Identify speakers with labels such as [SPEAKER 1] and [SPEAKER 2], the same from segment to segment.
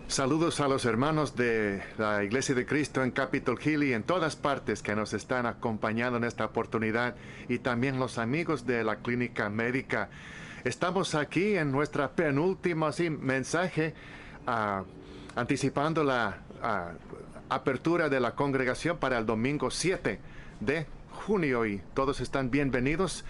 [SPEAKER 1] Saludos a los hermanos de la Iglesia de Cristo en Capitol Hill y en todas partes que nos están acompañando en esta oportunidad, y también los amigos de la Clínica Médica. Estamos aquí en nuestra penúltima mensaje, anticipando la apertura de la congregación para el domingo 7 de junio, y todos están bienvenidos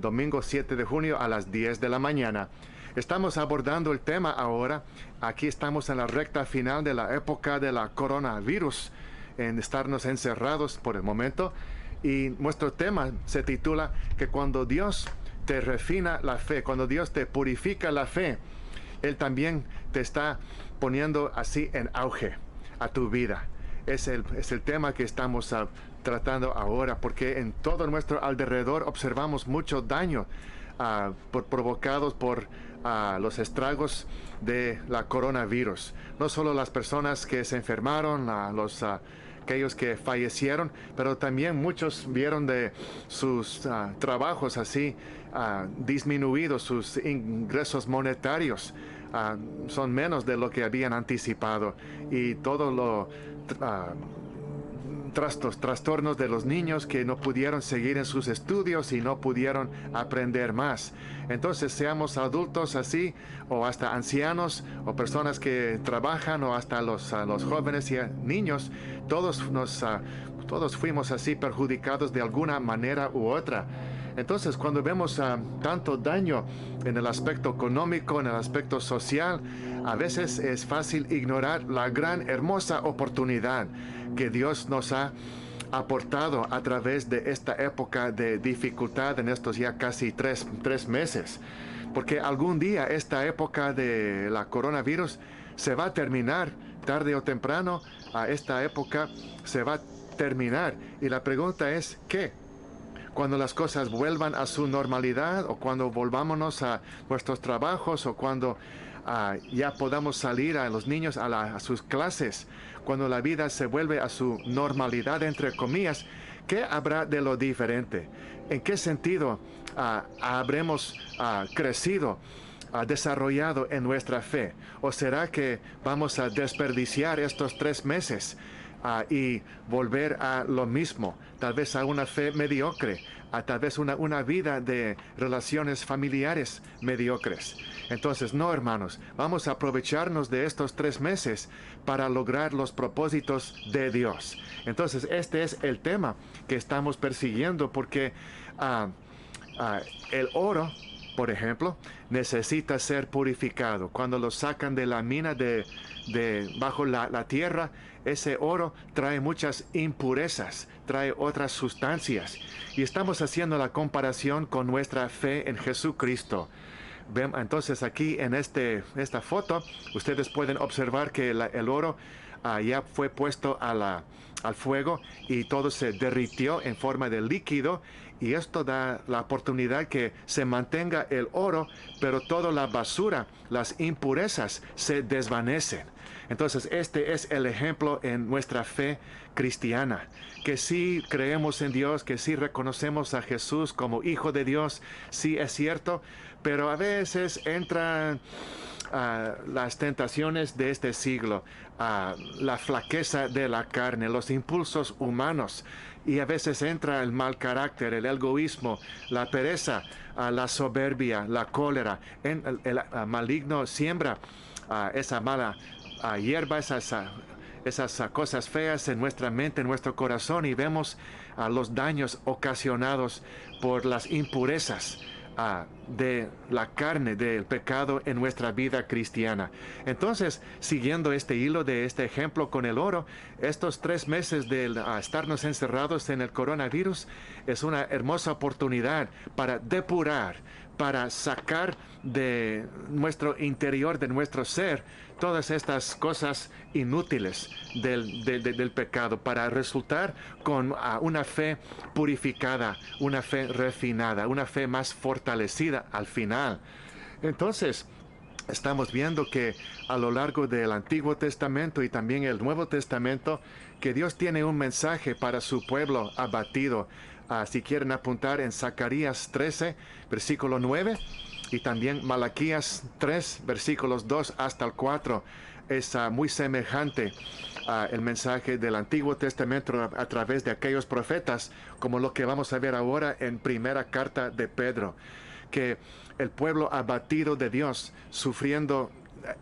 [SPEAKER 1] domingo 7 de junio a las 10 de la mañana. Estamos abordando el tema ahora. Aquí estamos en la recta final de la época de la coronavirus, en estarnos encerrados por el momento. Y nuestro tema se titula que cuando Dios te refina la fe, cuando Dios te purifica la fe, Él también te está poniendo así en auge a tu vida. Es el tema que estamos tratando ahora, porque en todo nuestro alrededor observamos mucho daño provocados por los estragos de la coronavirus. No solo las personas que se enfermaron, aquellos que fallecieron, pero también muchos vieron de sus trabajos así disminuidos, sus ingresos monetarios son menos de lo que habían anticipado, y todo lo trastornos de los niños que no pudieron seguir en sus estudios y no pudieron aprender más. Entonces, seamos adultos así, o hasta ancianos, o personas que trabajan, o hasta los jóvenes y niños, todos fuimos así perjudicados de alguna manera u otra. Entonces, cuando vemos tanto daño en el aspecto económico, en el aspecto social, a veces es fácil ignorar la gran, hermosa oportunidad que Dios nos ha aportado a través de esta época de dificultad en estos ya casi tres meses. Porque algún día esta época de la coronavirus se va a terminar, tarde o temprano. Esta época se va a terminar. Y la pregunta es, ¿qué? Cuando las cosas vuelvan a su normalidad, o cuando volvámonos a nuestros trabajos, o cuando ya podamos salir a los niños a sus clases, cuando la vida se vuelve a su normalidad, entre comillas, ¿qué habrá de lo diferente? ¿En qué sentido habremos crecido, desarrollado en nuestra fe? ¿O será que vamos a desperdiciar estos 3 meses y volver a lo mismo, tal vez a una fe mediocre, a tal vez una vida de relaciones familiares mediocres? Entonces, no, hermanos, vamos a aprovecharnos de estos 3 meses para lograr los propósitos de Dios. Entonces, este es el tema que estamos persiguiendo, porque el oro, por ejemplo, necesita ser purificado. Cuando lo sacan de la mina de bajo la tierra, ese oro trae muchas impurezas, trae otras sustancias. Y estamos haciendo la comparación con nuestra fe en Jesucristo. Entonces, aquí en esta foto, ustedes pueden observar que el oro ya fue puesto al fuego, y todo se derritió en forma de líquido, y esto da la oportunidad que se mantenga el oro, pero toda la basura, las impurezas, se desvanecen. Entonces, este es el ejemplo en nuestra fe cristiana, que sí creemos en Dios, que sí reconocemos a Jesús como Hijo de Dios, sí es cierto, pero a veces entran las tentaciones de este siglo, la flaqueza de la carne, los impulsos humanos, y a veces entra el mal carácter, el egoísmo, la pereza, la soberbia, la cólera. El maligno siembra esa mala hierba, esas cosas feas en nuestra mente, en nuestro corazón, y vemos los daños ocasionados por las impurezas de la carne, del pecado en nuestra vida cristiana. Entonces, siguiendo este hilo de este ejemplo con el oro, estos 3 meses de estarnos encerrados en el coronavirus es una hermosa oportunidad para depurar, para sacar de nuestro interior, de nuestro ser, todas estas cosas inútiles del pecado, para resultar con una fe purificada, una fe refinada, una fe más fortalecida al final. Entonces, estamos viendo que a lo largo del Antiguo Testamento y también el Nuevo Testamento, que Dios tiene un mensaje para su pueblo abatido. Si quieren apuntar en Zacarías 13, versículo 9, y también Malaquías 3, versículos 2 hasta el 4. es muy semejante al mensaje del Antiguo Testamento a través de aquellos profetas, como lo que vamos a ver ahora en primera carta de Pedro, que el pueblo abatido de Dios, sufriendo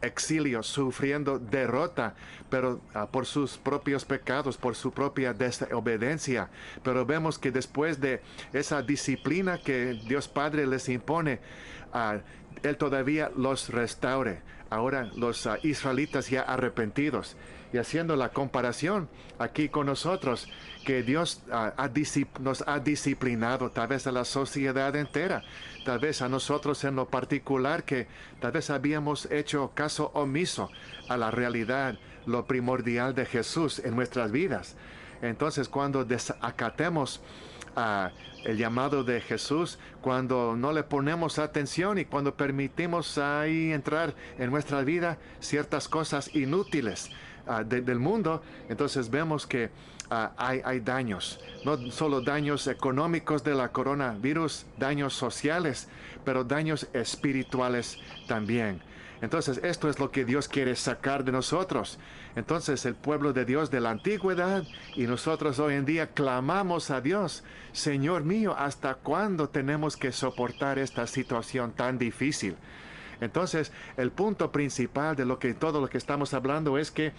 [SPEAKER 1] exilio, sufriendo derrota, pero por sus propios pecados, por su propia desobediencia. Pero vemos que después de esa disciplina que Dios Padre les impone, Él todavía los restaure. Ahora los israelitas ya arrepentidos. Y haciendo la comparación aquí con nosotros, que Dios nos ha disciplinado, tal vez a la sociedad entera, tal vez a nosotros en lo particular, que tal vez habíamos hecho caso omiso a la realidad, lo primordial de Jesús en nuestras vidas. Entonces, cuando desacatemos el llamado de Jesús, cuando no le ponemos atención y cuando permitimos ahí entrar en nuestra vida ciertas cosas inútiles del mundo, entonces vemos que hay daños, no solo daños económicos de la coronavirus, daños sociales, pero daños espirituales también. Entonces, esto es lo que Dios quiere sacar de nosotros. Entonces, el pueblo de Dios de la antigüedad y nosotros hoy en día clamamos a Dios: Señor mío, ¿hasta cuándo tenemos que soportar esta situación tan difícil? Entonces, el punto principal de todo lo que estamos hablando es que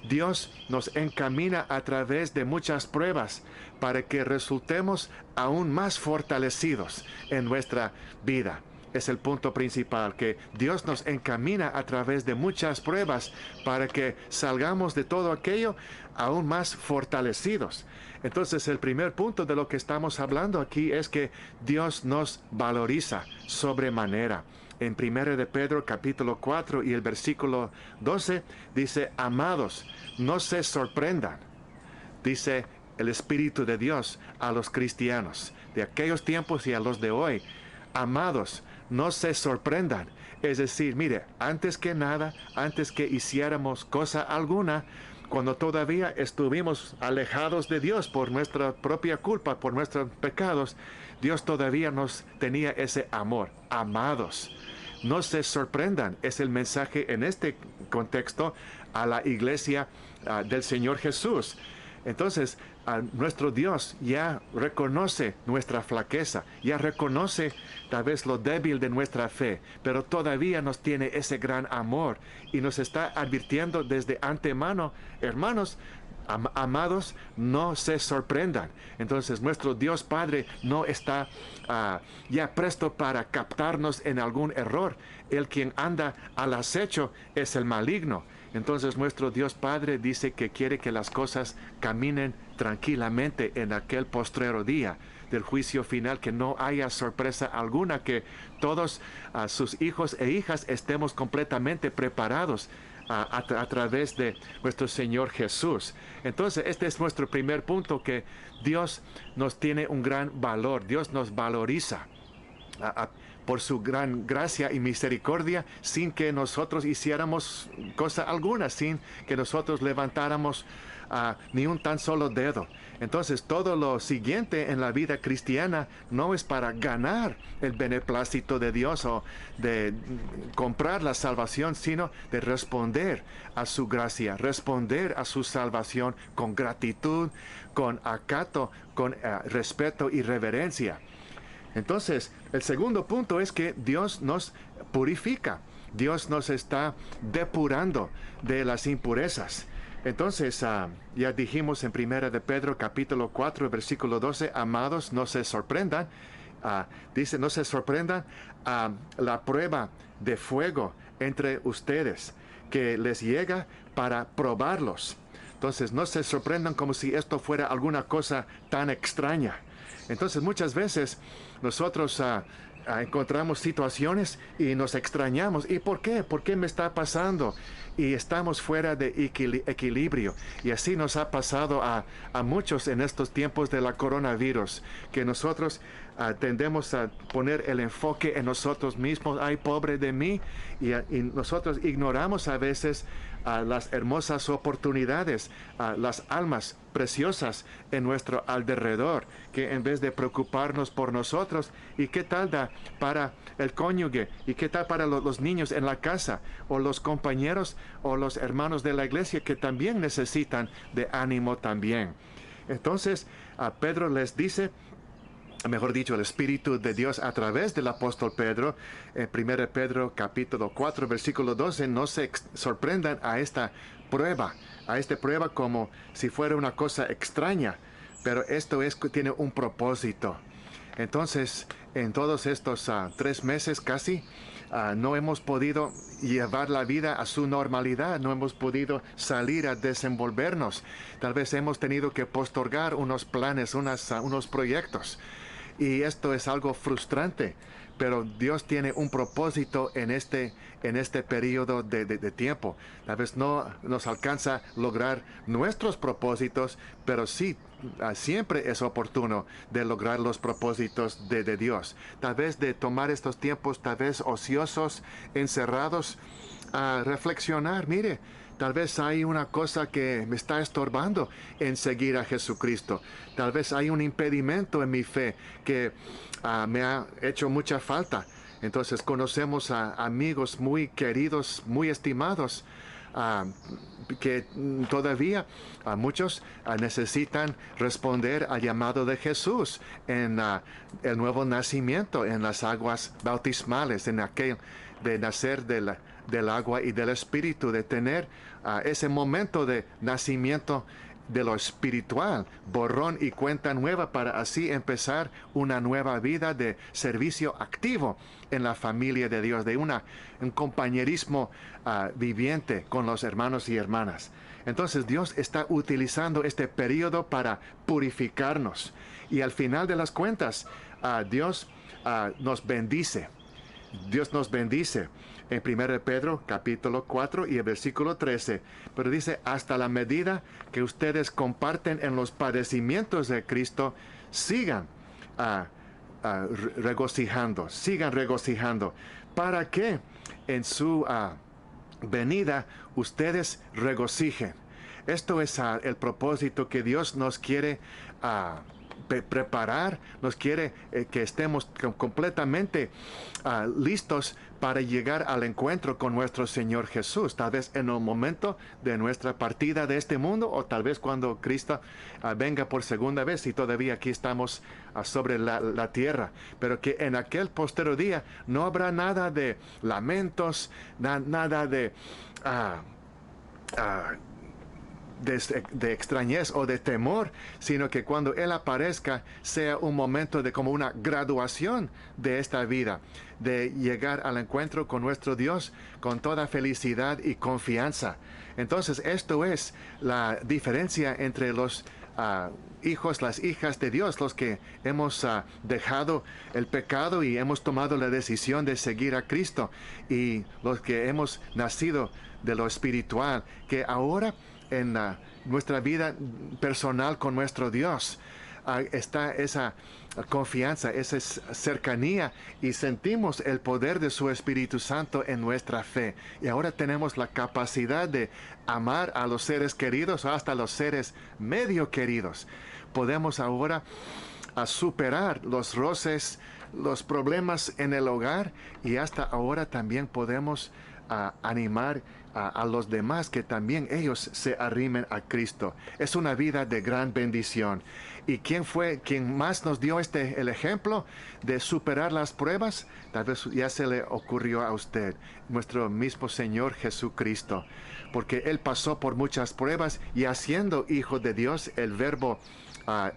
[SPEAKER 1] Dios nos encamina a través de muchas pruebas para que resultemos aún más fortalecidos en nuestra vida. Es el punto principal, que Dios nos encamina a través de muchas pruebas para que salgamos de todo aquello aún más fortalecidos. Entonces, el primer punto de lo que estamos hablando aquí es que Dios nos valoriza sobremanera. En 1 de Pedro capítulo 4 y el versículo 12 dice: amados, no se sorprendan, dice el Espíritu de Dios a los cristianos de aquellos tiempos y a los de hoy. Amados, no se sorprendan. Es decir, mire, antes que nada, antes que hiciéramos cosa alguna, cuando todavía estuvimos alejados de Dios por nuestra propia culpa, por nuestros pecados, Dios todavía nos tenía ese amor. Amados, no se sorprendan. Es el mensaje en este contexto a la iglesia del Señor Jesús. Entonces, nuestro Dios ya reconoce nuestra flaqueza, ya reconoce tal vez lo débil de nuestra fe, pero todavía nos tiene ese gran amor y nos está advirtiendo desde antemano: hermanos, amados, no se sorprendan. Entonces, nuestro Dios Padre no está ya presto para captarnos en algún error. El quien anda al acecho es el maligno. Entonces, nuestro Dios Padre dice que quiere que las cosas caminen tranquilamente en aquel postrero día del juicio final, que no haya sorpresa alguna, que todos sus hijos e hijas estemos completamente preparados a través de nuestro Señor Jesús. Entonces, este es nuestro primer punto, que Dios nos tiene un gran valor. Dios nos valoriza por su gran gracia y misericordia, sin que nosotros hiciéramos cosa alguna, sin que nosotros levantáramos ni un tan solo dedo. Entonces, todo lo siguiente en la vida cristiana no es para ganar el beneplácito de Dios o de comprar la salvación, sino de responder a su gracia, responder a su salvación con gratitud, con acato, con respeto y reverencia. Entonces, el segundo punto es que Dios nos purifica. Dios nos está depurando de las impurezas. Entonces, ya dijimos en 1 de Pedro capítulo 4, versículo 12, amados, no se sorprendan. Dice, no se sorprendan a la prueba de fuego entre ustedes, que les llega para probarlos. Entonces, no se sorprendan como si esto fuera alguna cosa tan extraña. Entonces, muchas veces nosotros encontramos situaciones y nos extrañamos. ¿Y por qué? ¿Por qué me está pasando? Y estamos fuera de equilibrio. Y así nos ha pasado a muchos en estos tiempos de la coronavirus, que nosotros tendemos a poner el enfoque en nosotros mismos. Ay, pobre de mí. Y nosotros ignoramos a veces las hermosas oportunidades, las almas preciosas en nuestro alrededor, que en vez de preocuparnos por nosotros, ¿y qué tal da para el cónyuge? ¿Y qué tal para los niños en la casa? O los compañeros o los hermanos de la iglesia que también necesitan de ánimo también. Entonces, Pedro les dice, mejor dicho, el Espíritu de Dios a través del apóstol Pedro, en 1 Pedro capítulo 4, versículo 12, no se sorprendan a esta prueba como si fuera una cosa extraña, pero esto tiene un propósito. Entonces, en todos estos 3 meses casi, no hemos podido llevar la vida a su normalidad, no hemos podido salir a desenvolvernos. Tal vez hemos tenido que postergar unos planes, unos proyectos. Y esto es algo frustrante, pero Dios tiene un propósito en este periodo de tiempo. Tal vez no nos alcanza lograr nuestros propósitos, pero sí, siempre es oportuno de lograr los propósitos de Dios. Tal vez de tomar estos tiempos, tal vez ociosos, encerrados, a reflexionar. Mire, tal vez hay una cosa que me está estorbando en seguir a Jesucristo. Tal vez hay un impedimento en mi fe que me ha hecho mucha falta. Entonces conocemos a amigos muy queridos, muy estimados, que todavía muchos necesitan responder al llamado de Jesús en el nuevo nacimiento, en las aguas bautismales, en aquel de nacer del agua y del Espíritu, de tener ese momento de nacimiento de lo espiritual, borrón y cuenta nueva, para así empezar una nueva vida de servicio activo en la familia de Dios, de un compañerismo viviente con los hermanos y hermanas. Entonces Dios está utilizando este periodo para purificarnos, y al final de las cuentas Dios nos bendice. Dios nos bendice. En 1 Pedro capítulo 4 y el versículo 13, pero dice, hasta la medida que ustedes comparten en los padecimientos de Cristo, sigan regocijando, para que en su venida ustedes regocijen. Esto es el propósito que Dios nos quiere preparar, nos quiere que estemos completamente listos para llegar al encuentro con nuestro Señor Jesús, tal vez en el momento de nuestra partida de este mundo, o tal vez cuando Cristo venga por segunda vez y todavía aquí estamos sobre la tierra, pero que en aquel posterior día no habrá nada de lamentos, nada de extrañez o de temor, sino que cuando Él aparezca sea un momento de como una graduación de esta vida, de llegar al encuentro con nuestro Dios con toda felicidad y confianza. Entonces esto es la diferencia entre los hijos, las hijas de Dios, los que hemos dejado el pecado y hemos tomado la decisión de seguir a Cristo, y los que hemos nacido de lo espiritual, que ahora en nuestra vida personal con nuestro Dios está esa confianza, esa cercanía, y sentimos el poder de su Espíritu Santo en nuestra fe. Y ahora tenemos la capacidad de amar a los seres queridos, hasta los seres medio queridos. Podemos ahora superar los roces, los problemas en el hogar, y hasta ahora también podemos animar a los demás que también ellos se arrimen a Cristo. Es una vida de gran bendición. ¿Y quién fue quien más nos dio el ejemplo de superar las pruebas? Tal vez ya se le ocurrió a usted, nuestro mismo Señor Jesucristo, porque Él pasó por muchas pruebas, y haciendo Hijo de Dios, el Verbo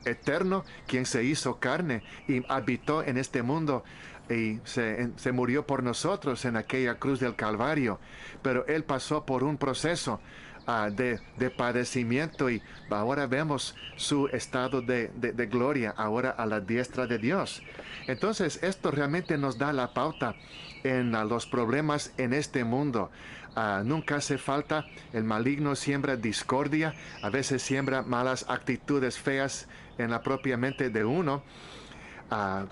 [SPEAKER 1] eterno, quien se hizo carne y habitó en este mundo, y se murió por nosotros en aquella cruz del Calvario. Pero Él pasó por un proceso de padecimiento, y ahora vemos su estado de gloria, ahora a la diestra de Dios. Entonces esto realmente nos da la pauta en los problemas en este mundo. Nunca hace falta. El maligno siembra discordia, a veces siembra malas actitudes feas en la propia mente de uno.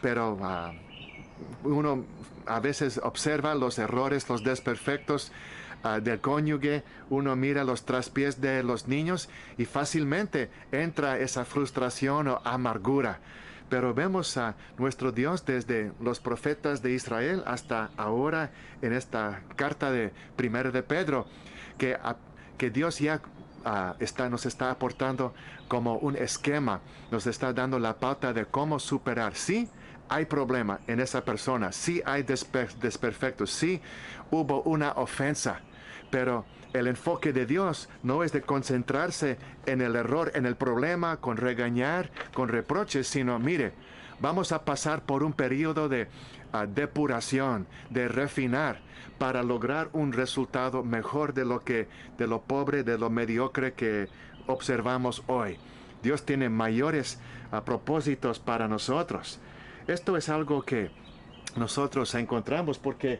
[SPEAKER 1] pero uno a veces observa los errores, los desperfectos del cónyuge, uno mira los traspiés de los niños y fácilmente entra esa frustración o amargura. Pero vemos a nuestro Dios desde los profetas de Israel hasta ahora en esta carta de Primera de Pedro, que Dios ya nos está aportando como un esquema, nos está dando la pauta de cómo superar. Sí, hay problema en esa persona, sí hay desperfectos, sí hubo una ofensa, pero el enfoque de Dios no es de concentrarse en el error, en el problema, con regañar, con reproches, sino, mire, vamos a pasar por un periodo de depuración, de refinar, para lograr un resultado mejor de lo pobre, de lo mediocre que observamos hoy. Dios tiene mayores propósitos para nosotros. Esto es algo que nosotros encontramos porque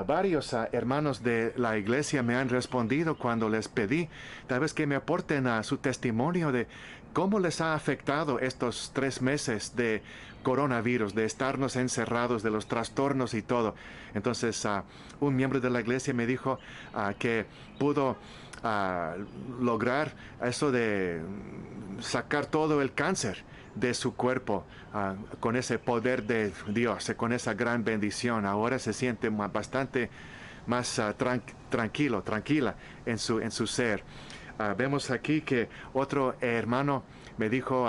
[SPEAKER 1] varios hermanos de la iglesia me han respondido cuando les pedí tal vez que me aporten su testimonio de cómo les ha afectado estos 3 meses de coronavirus, de estarnos encerrados, de los trastornos y todo. Entonces, un miembro de la iglesia me dijo que pudo lograr eso de sacar todo el cáncer de su cuerpo con ese poder de Dios, con esa gran bendición. Ahora se siente bastante más tranquila en su ser. Vemos aquí que otro hermano me dijo,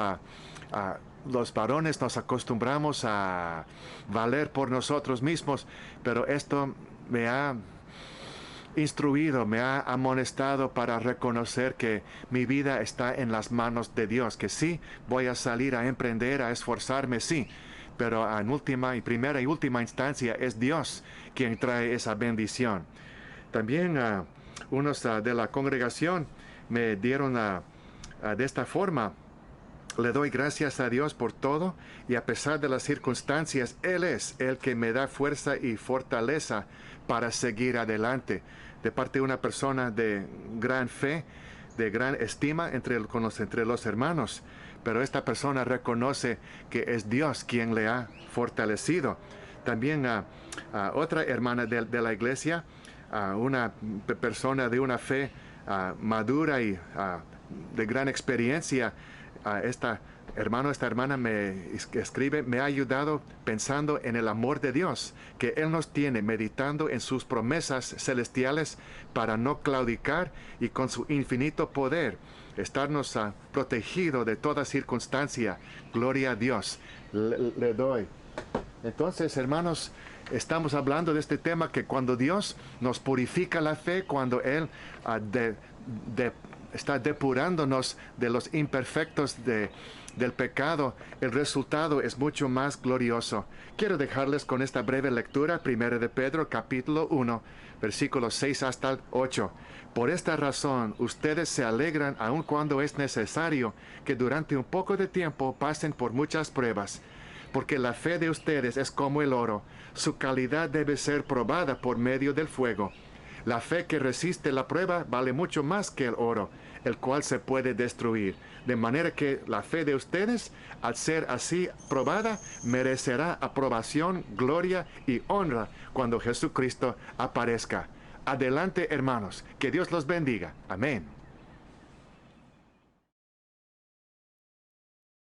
[SPEAKER 1] los varones nos acostumbramos a valer por nosotros mismos, pero esto me ha instruido, me ha amonestado para reconocer que mi vida está en las manos de Dios, que sí, voy a salir a emprender, a esforzarme, sí, pero en primera y última instancia es Dios quien trae esa bendición. También unos de la congregación me dieron de esta forma: le doy gracias a Dios por todo y a pesar de las circunstancias, Él es el que me da fuerza y fortaleza para seguir adelante. De parte de una persona de gran fe, de gran estima entre los hermanos. Pero esta persona reconoce que es Dios quien le ha fortalecido. También otra hermana de la iglesia, una persona de una fe madura y de gran experiencia, esta hermana me escribe: me ha ayudado pensando en el amor de Dios que Él nos tiene, meditando en sus promesas celestiales para no claudicar y con su infinito poder estarnos protegido de toda circunstancia. Gloria a Dios. Le doy. Entonces, hermanos, estamos hablando de este tema que cuando Dios nos purifica la fe, cuando Él está depurándonos de los imperfectos del pecado, el resultado es mucho más glorioso. Quiero dejarles con esta breve lectura, 1 de Pedro, capítulo 1, versículos 6 hasta el 8. Por esta razón, ustedes se alegran aun cuando es necesario que durante un poco de tiempo pasen por muchas pruebas, porque la fe de ustedes es como el oro. Su calidad debe ser probada por medio del fuego. La fe que resiste la prueba vale mucho más que el oro, el cual se puede destruir. De manera que la fe de ustedes, al ser así probada, merecerá aprobación, gloria y honra cuando Jesucristo aparezca. Adelante, hermanos. Que Dios los bendiga. Amén.